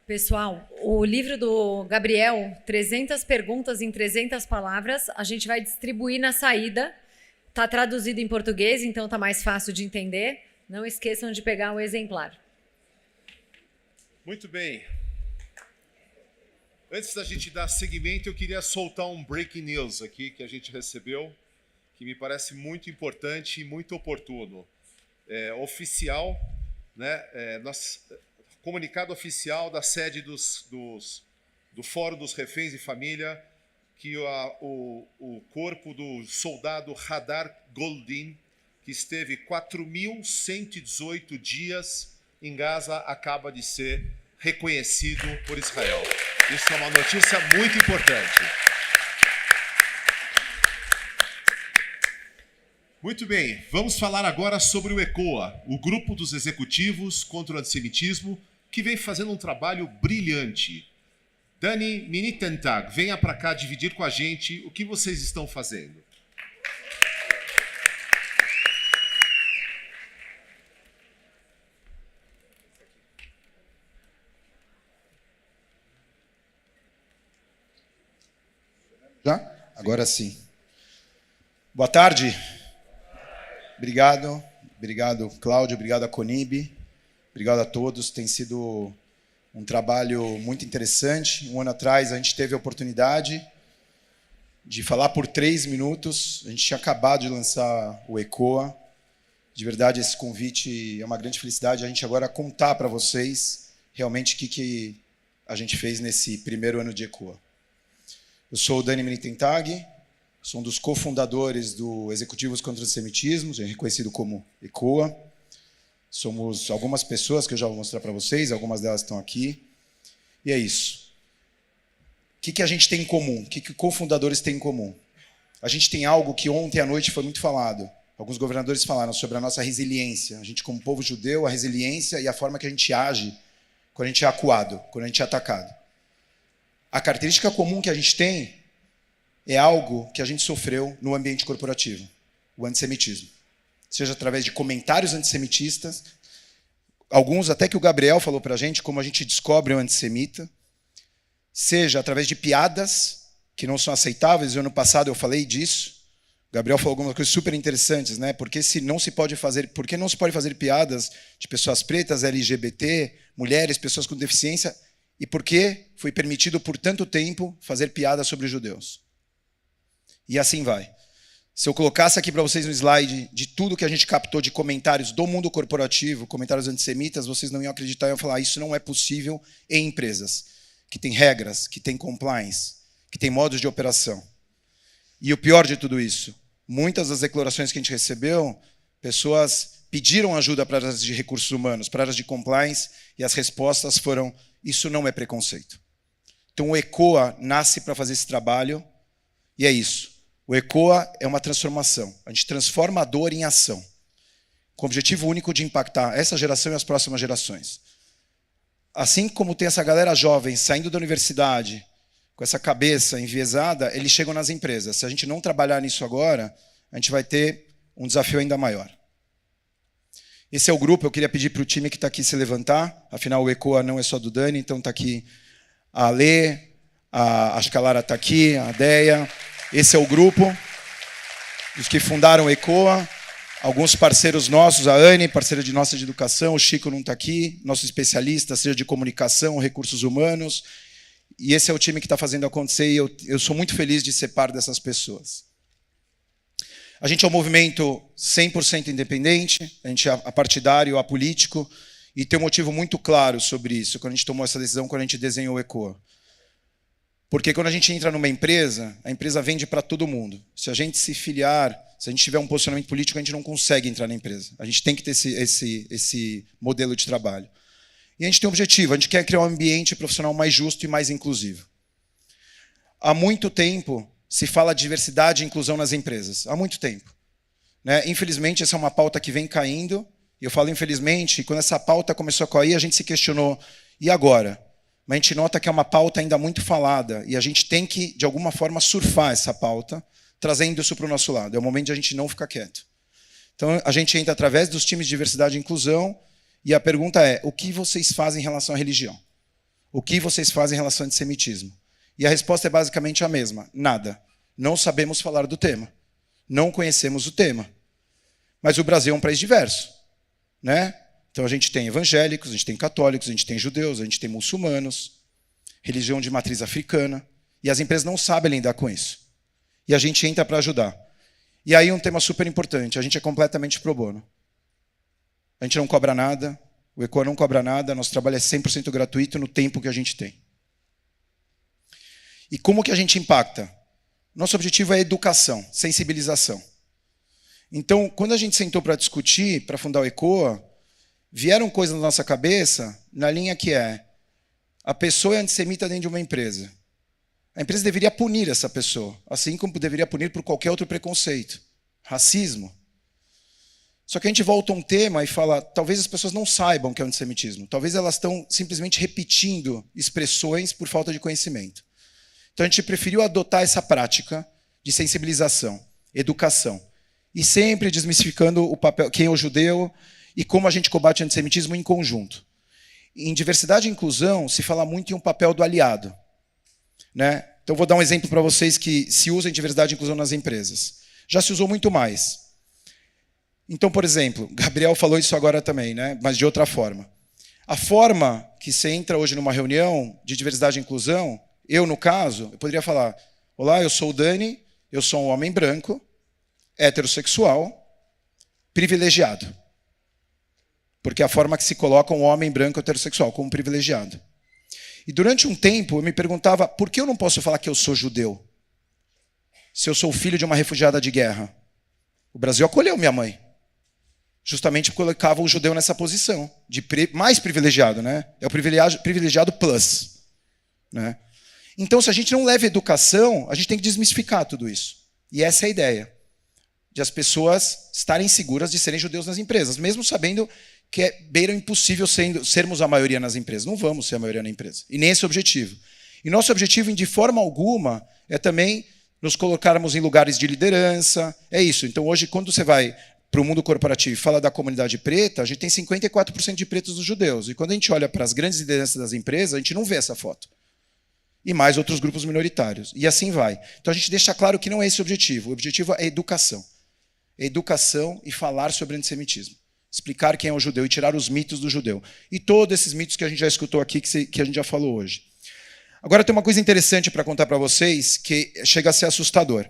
Pessoal, o livro do Gabriel, 300 perguntas em 300 palavras, a gente vai distribuir na saída. Está traduzido em português, então está mais fácil de entender. Não esqueçam de pegar o exemplar. Muito bem. Antes da gente dar seguimento, eu queria soltar um breaking news aqui que a gente recebeu, que me parece muito importante e muito oportuno. Oficial, né? Comunicado oficial da sede do Fórum dos Reféns e Família, que o corpo do soldado Hadar Goldin, que esteve 4.118 dias em Gaza, acaba de ser reconhecido por Israel. Isso é uma notícia muito importante. Muito bem, vamos falar agora sobre o ECOA, o Grupo dos Executivos contra o Antissemitismo, que vem fazendo um trabalho brilhante. Dani Minitentag, venha para cá dividir com a gente o que vocês estão fazendo. Já? Agora sim. Boa tarde. Obrigado, Cláudio, obrigado a Conib, obrigado a todos. Tem sido um trabalho muito interessante. Um ano atrás a gente teve a oportunidade de falar por 3 minutos. A gente tinha acabado de lançar o ECOA. De verdade, esse convite é uma grande felicidade. A gente agora contar para vocês realmente o que a gente fez nesse primeiro ano de ECOA. Eu sou o Dani Minitentag, sou um dos cofundadores do Executivos contra o Antissemitismo, reconhecido como ECOA. Somos algumas pessoas que eu já vou mostrar para vocês, algumas delas estão aqui. E é isso. O que a gente tem em comum? O que cofundadores têm em comum? A gente tem algo que ontem à noite foi muito falado. Alguns governadores falaram sobre a nossa resiliência. A gente, como povo judeu, a resiliência e a forma que a gente age quando a gente é acuado, quando a gente é atacado. A característica comum que a gente tem é algo que a gente sofreu no ambiente corporativo, o antissemitismo. Seja através de comentários antissemitistas, alguns até que o Gabriel falou para a gente, como a gente descobre um antissemita, seja através de piadas que não são aceitáveis. E ano passado eu falei disso. O Gabriel falou algumas coisas super interessantes, né? Por que não se pode fazer piadas de pessoas pretas, LGBT, mulheres, pessoas com deficiência? E por que foi permitido por tanto tempo fazer piadas sobre os judeus? E assim vai. Se eu colocasse aqui para vocês um slide de tudo que a gente captou de comentários do mundo corporativo, comentários antissemitas, vocês não iam acreditar e iam falar: isso não é possível em empresas que têm regras, que têm compliance, que têm modos de operação. E o pior de tudo isso, muitas das declarações que a gente recebeu, pessoas pediram ajuda para áreas de recursos humanos, para áreas de compliance, e as respostas foram: isso não é preconceito. Então o ECOA nasce para fazer esse trabalho, e é isso. O ECOA é uma transformação. A gente transforma a dor em ação, com o objetivo único de impactar essa geração e as próximas gerações. Assim como tem essa galera jovem saindo da universidade, com essa cabeça enviesada, eles chegam nas empresas. Se a gente não trabalhar nisso agora, a gente vai ter um desafio ainda maior. Esse é o grupo. Eu queria pedir para o time que está aqui se levantar. Afinal, o ECOA não é só do Dani, então está aqui a Alê, acho que a Lara está aqui, a Deia. Esse é o grupo, os que fundaram o ECOA. Alguns parceiros nossos, a Anne, parceira de nossa de educação, o Chico não está aqui, nosso especialista, seja de comunicação, recursos humanos. E esse é o time que está fazendo acontecer, e eu sou muito feliz de ser parte dessas pessoas. A gente é um movimento 100% independente, a gente é apartidário, apolítico, e tem um motivo muito claro sobre isso, quando a gente tomou essa decisão, quando a gente desenhou o ECOA. Porque quando a gente entra numa empresa, a empresa vende para todo mundo. Se a gente se filiar, se a gente tiver um posicionamento político, a gente não consegue entrar na empresa. A gente tem que ter esse modelo de trabalho. E a gente tem um objetivo, a gente quer criar um ambiente profissional mais justo e mais inclusivo. Há muito tempo se fala de diversidade e inclusão nas empresas. Há muito tempo. Né? Infelizmente, essa é uma pauta que vem caindo. E eu falo infelizmente, quando essa pauta começou a cair, a gente se questionou: e agora? Mas a gente nota que é uma pauta ainda muito falada. E a gente tem que, de alguma forma, surfar essa pauta, trazendo isso para o nosso lado. É o momento de a gente não ficar quieto. Então, a gente entra através dos times de diversidade e inclusão, E a pergunta é, o que vocês fazem em relação à religião? O que vocês fazem em relação ao antissemitismo? E a resposta é basicamente a mesma, nada. Não sabemos falar do tema. Não conhecemos o tema. Mas o Brasil é um país diverso, né? Então a gente tem evangélicos, a gente tem católicos, a gente tem judeus, a gente tem muçulmanos, religião de matriz africana, e as empresas não sabem lidar com isso. E a gente entra para ajudar. E aí um tema super importante, a gente é completamente pro bono. A gente não cobra nada, o ECOA não cobra nada, nosso trabalho é 100% gratuito no tempo que a gente tem. E como que a gente impacta? Nosso objetivo é educação, sensibilização. Então, quando a gente sentou para discutir, para fundar o ECOA, vieram coisas na nossa cabeça na linha que é a pessoa é antissemita dentro de uma empresa. A empresa deveria punir essa pessoa, assim como deveria punir por qualquer outro preconceito. Racismo. Só que a gente volta a um tema e fala, talvez as pessoas não saibam o que é o antissemitismo. Talvez elas estão simplesmente repetindo expressões por falta de conhecimento. Então a gente preferiu adotar essa prática de sensibilização, educação. E sempre desmistificando o papel, quem é o judeu e como a gente combate o antissemitismo em conjunto. Em diversidade e inclusão, se fala muito em um papel do aliado, né? Então, vou dar um exemplo para vocês que se usa em diversidade e inclusão nas empresas. Já se usou muito mais. Então, por exemplo, Gabriel falou isso agora também, né? Mas de outra forma. A forma que você entra hoje numa reunião de diversidade e inclusão, eu, no caso, eu poderia falar, olá, eu sou o Dani, eu sou um homem branco, heterossexual, privilegiado. Porque é a forma que se coloca um homem branco heterossexual, como privilegiado. E durante um tempo eu me perguntava, por que eu não posso falar que eu sou judeu? Se eu sou filho de uma refugiada de guerra. O Brasil acolheu minha mãe. Justamente colocava o judeu nessa posição, de mais privilegiado, né? É o privilegiado plus. Né? Então, se a gente não leva educação, a gente tem que desmistificar tudo isso. E essa é a ideia. De as pessoas estarem seguras de serem judeus nas empresas, mesmo sabendo que é beira impossível sermos a maioria nas empresas. Não vamos ser a maioria na empresa. E nem esse é o objetivo. E nosso objetivo, de forma alguma, é também nos colocarmos em lugares de liderança. É isso. Então, hoje, quando você vai para o mundo corporativo e fala da comunidade preta, a gente tem 54% de pretos dos judeus. E quando a gente olha para as grandes lideranças das empresas, a gente não vê essa foto. E mais outros grupos minoritários. E assim vai. Então, a gente deixa claro que não é esse o objetivo. O objetivo é educação. Educação e falar sobre antissemitismo. Explicar quem é o judeu e tirar os mitos do judeu. E todos esses mitos que a gente já escutou aqui, que a gente já falou hoje. Agora tem uma coisa interessante para contar para vocês, que chega a ser assustador.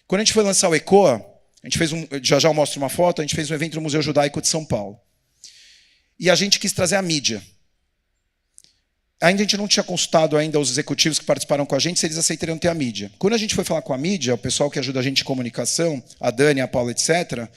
Quando a gente foi lançar o ECOA, a gente fez já eu mostro uma foto, a gente fez um evento no Museu Judaico de São Paulo. E a gente quis trazer a mídia. Ainda a gente não tinha consultado ainda os executivos que participaram com a gente se eles aceitariam ter a mídia. Quando a gente foi falar com a mídia, o pessoal que ajuda a gente em comunicação, a Dani, a Paula, etc.,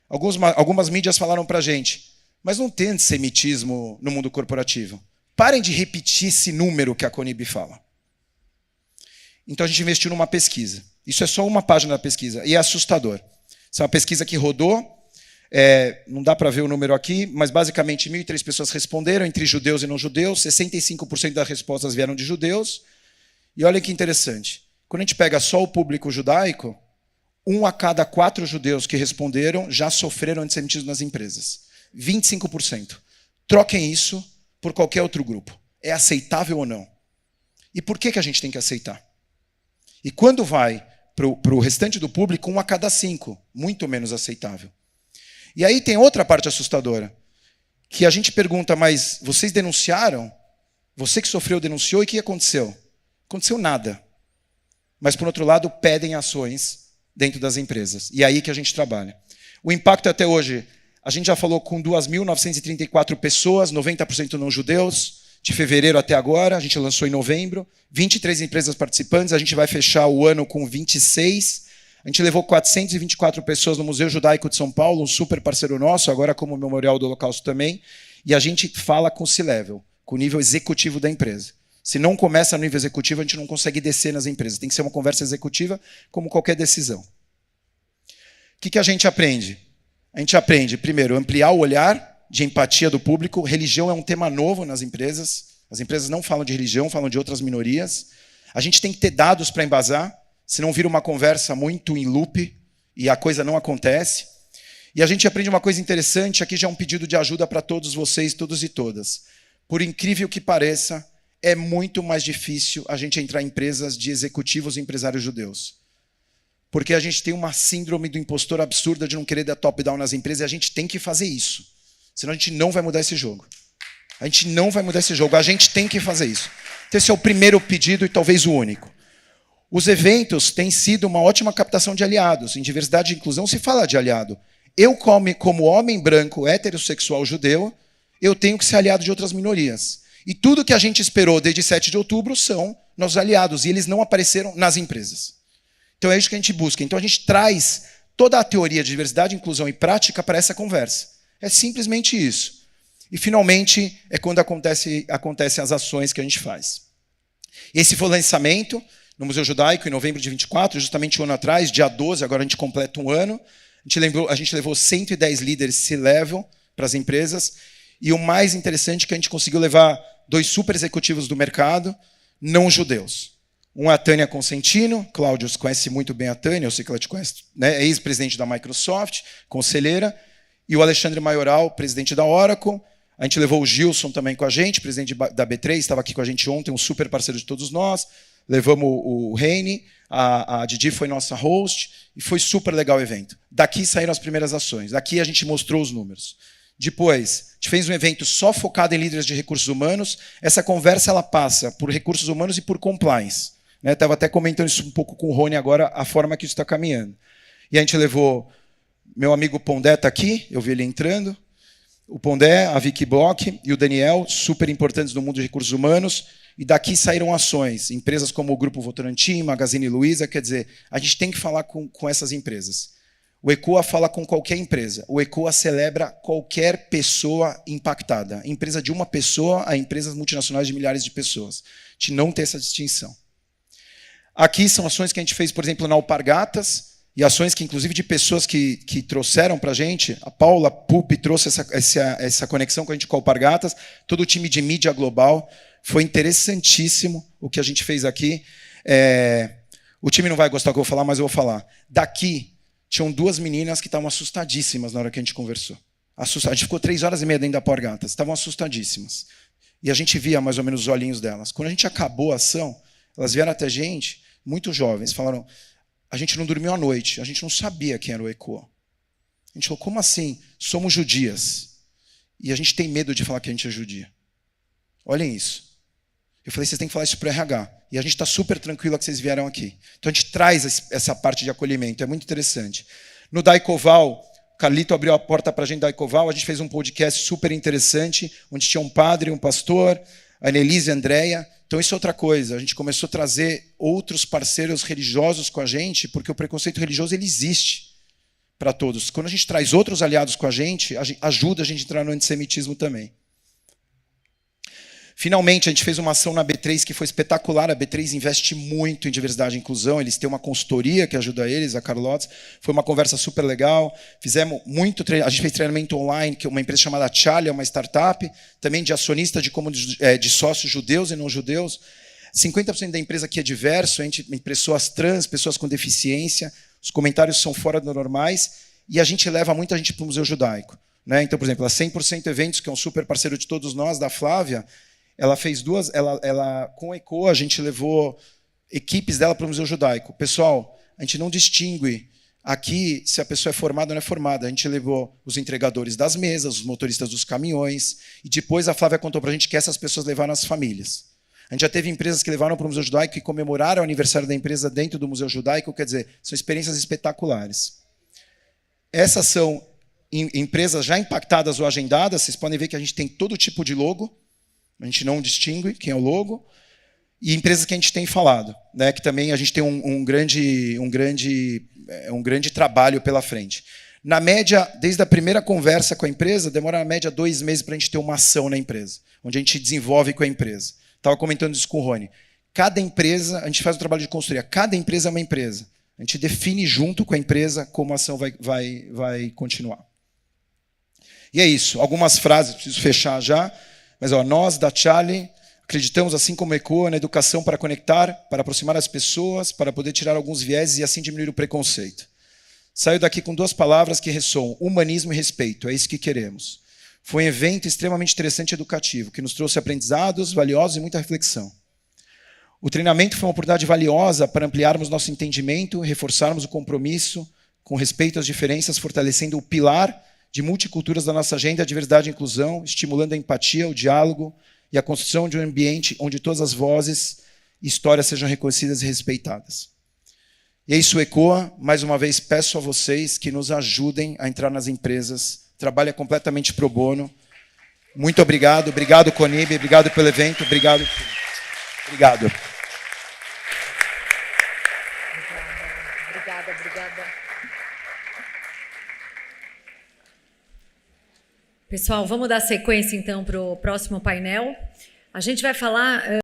algumas mídias falaram para a gente, mas não tem antissemitismo no mundo corporativo. Parem de repetir esse número que a Conib fala. Então a gente investiu numa pesquisa. Isso é só uma página da pesquisa, e é assustador. Essa é uma pesquisa que rodou, não dá para ver o número aqui, mas basicamente 1.003 pessoas responderam, entre judeus e não judeus, 65% das respostas vieram de judeus. E olha que interessante, quando a gente pega só o público judaico, 1 a cada 4 judeus que responderam já sofreram antissemitismo nas empresas. 25%. Troquem isso por qualquer outro grupo. É aceitável ou não? E por que a gente tem que aceitar? E quando vai para o restante do público, 1 a cada 5. Muito menos aceitável. E aí tem outra parte assustadora, que a gente pergunta, mas vocês denunciaram? Você que sofreu denunciou, e o que aconteceu? Não aconteceu nada. Mas, por outro lado, pedem ações dentro das empresas. E é aí que a gente trabalha. O impacto até hoje, a gente já falou com 2.934 pessoas, 90% não judeus, de fevereiro até agora, a gente lançou em novembro, 23 empresas participantes, a gente vai fechar o ano com 26. A gente levou 424 pessoas no Museu Judaico de São Paulo, um super parceiro nosso, agora como Memorial do Holocausto também, e a gente fala com o C-Level, com o nível executivo da empresa. Se não começa no nível executivo, a gente não consegue descer nas empresas. Tem que ser uma conversa executiva, como qualquer decisão. O que a gente aprende? A gente aprende, primeiro, ampliar o olhar de empatia do público. Religião é um tema novo nas empresas. As empresas não falam de religião, falam de outras minorias. A gente tem que ter dados para embasar, senão vira uma conversa muito em loop e a coisa não acontece. E a gente aprende uma coisa interessante, aqui já é um pedido de ajuda para todos vocês, todos e todas. Por incrível que pareça, é muito mais difícil a gente entrar em empresas de executivos e empresários judeus. Porque a gente tem uma síndrome do impostor absurda de não querer dar top-down nas empresas e a gente tem que fazer isso. Senão a gente não vai mudar esse jogo. A gente não vai mudar esse jogo, a gente tem que fazer isso. Então esse é o primeiro pedido e talvez o único. Os eventos têm sido uma ótima captação de aliados. Em diversidade e inclusão se fala de aliado. Eu, como homem branco, heterossexual judeu, eu tenho que ser aliado de outras minorias. E tudo que a gente esperou desde 7 de outubro são nossos aliados, e eles não apareceram nas empresas. Então é isso que a gente busca. Então a gente traz toda a teoria de diversidade, inclusão e prática para essa conversa. É simplesmente isso. E finalmente é quando acontecem as ações que a gente faz. Esse foi o lançamento no Museu Judaico em novembro de 24, justamente um ano atrás, dia 12, agora a gente completa um ano. A gente levou 110 líderes C-level para as empresas. E o mais interessante é que a gente conseguiu levar 2 super executivos do mercado, não judeus. Um é a Tânia Consentino, Cláudio conhece muito bem a Tânia, eu sei que ela te conhece, né? É ex-presidente da Microsoft, conselheira, e o Alexandre Maioral, presidente da Oracle. A gente levou o Gilson também com a gente, presidente da B3, estava aqui com a gente ontem, um super parceiro de todos nós. Levamos o Reine, a Didi foi nossa host, e foi super legal o evento. Daqui saíram as primeiras ações, daqui a gente mostrou os números. Depois, a gente fez um evento só focado em líderes de recursos humanos. Essa conversa ela passa por recursos humanos e por compliance. Estava até comentando isso um pouco com o Rony agora, a forma que isso está caminhando. E a gente levou meu amigo Pondé está aqui, eu vi ele entrando. O Pondé, a Vicky Bloch e o Daniel, super importantes no mundo de recursos humanos. E daqui saíram ações. Empresas como o Grupo Votorantim, Magazine Luiza, quer dizer, a gente tem que falar com essas empresas. O ECOA fala com qualquer empresa. O ECOA celebra qualquer pessoa impactada. Empresa de uma pessoa a empresas multinacionais de milhares de pessoas. A gente não tem essa distinção. Aqui são ações que a gente fez, por exemplo, na Alpargatas, e ações que, inclusive, de pessoas que trouxeram para a gente. A Paula Pupi trouxe essa conexão com a gente com a Alpargatas. Todo o time de mídia global. Foi interessantíssimo o que a gente fez aqui. O time não vai gostar do que eu vou falar, mas eu vou falar. Daqui, tinham 2 meninas que estavam assustadíssimas na hora que a gente conversou. A gente ficou 3 horas e meia dentro da Alpargatas. Estavam assustadíssimas. E a gente via mais ou menos os olhinhos delas. Quando a gente acabou a ação, elas vieram até a gente, muito jovens, falaram, a gente não dormiu à noite, a gente não sabia quem era o ECOA. A gente falou, como assim? Somos judias. E a gente tem medo de falar que a gente é judia. Olhem isso. Eu falei, vocês têm que falar isso para o RH. E a gente está super tranquilo que vocês vieram aqui. Então a gente traz essa parte de acolhimento, é muito interessante. No Daicoval, o Carlito abriu a porta para a gente da Daicoval, a gente fez um podcast super interessante, onde tinha um padre, um pastor, a Annelise e a Andrea. Então isso é outra coisa, a gente começou a trazer outros parceiros religiosos com a gente, porque o preconceito religioso ele existe para todos. Quando a gente traz outros aliados com a gente ajuda a gente a entrar no antissemitismo também. Finalmente, a gente fez uma ação na B3 que foi espetacular. A B3 investe muito em diversidade e inclusão. Eles têm uma consultoria que ajuda eles, a Carlotes. Foi uma conversa super legal. Fizemos muito a gente fez treinamento online, que é uma empresa chamada Chalia, uma startup, também de acionista de sócios judeus e não judeus. 50% da empresa aqui é diverso, a gente tem pessoas trans, pessoas com deficiência. Os comentários são fora do normais. E a gente leva muita gente para o Museu Judaico. Então, por exemplo, a 100% Eventos, que é um super parceiro de todos nós, da Flávia, ela fez 2, com a ECOA, a gente levou equipes dela para o Museu Judaico. Pessoal, a gente não distingue aqui se a pessoa é formada ou não é formada. A gente levou os entregadores das mesas, os motoristas dos caminhões, e depois a Flávia contou para a gente que essas pessoas levaram as famílias. A gente já teve empresas que levaram para o Museu Judaico e comemoraram o aniversário da empresa dentro do Museu Judaico, quer dizer, são experiências espetaculares. Essas são empresas já impactadas ou agendadas, vocês podem ver que a gente tem todo tipo de logo, a gente não distingue quem é o logo, e empresas que a gente tem falado, que também a gente tem um grande trabalho pela frente. Na média, desde a primeira conversa com a empresa, demora na média 2 meses para a gente ter uma ação na empresa, onde a gente desenvolve com a empresa. Estava comentando isso com o Rony. Cada empresa, a gente faz um trabalho de consultoria, cada empresa é uma empresa. A gente define junto com a empresa como a ação vai continuar. E é isso, algumas frases, preciso fechar já. Mas nós, da Charlie, acreditamos, assim como a ECOA, na educação para conectar, para aproximar as pessoas, para poder tirar alguns vieses e assim diminuir o preconceito. Saio daqui com 2 palavras que ressoam: humanismo e respeito. É isso que queremos. Foi um evento extremamente interessante e educativo, que nos trouxe aprendizados valiosos e muita reflexão. O treinamento foi uma oportunidade valiosa para ampliarmos nosso entendimento e reforçarmos o compromisso com respeito às diferenças, fortalecendo o pilar de multiculturas da nossa agenda, a diversidade e inclusão, estimulando a empatia, o diálogo e a construção de um ambiente onde todas as vozes e histórias sejam reconhecidas e respeitadas. E isso ecoa. Mais uma vez, peço a vocês que nos ajudem a entrar nas empresas. O trabalho é completamente pro bono. Muito obrigado. Obrigado, Conib. Obrigado pelo evento. Obrigado. Obrigado. Obrigada. Pessoal, vamos dar sequência então para o próximo painel. A gente vai falar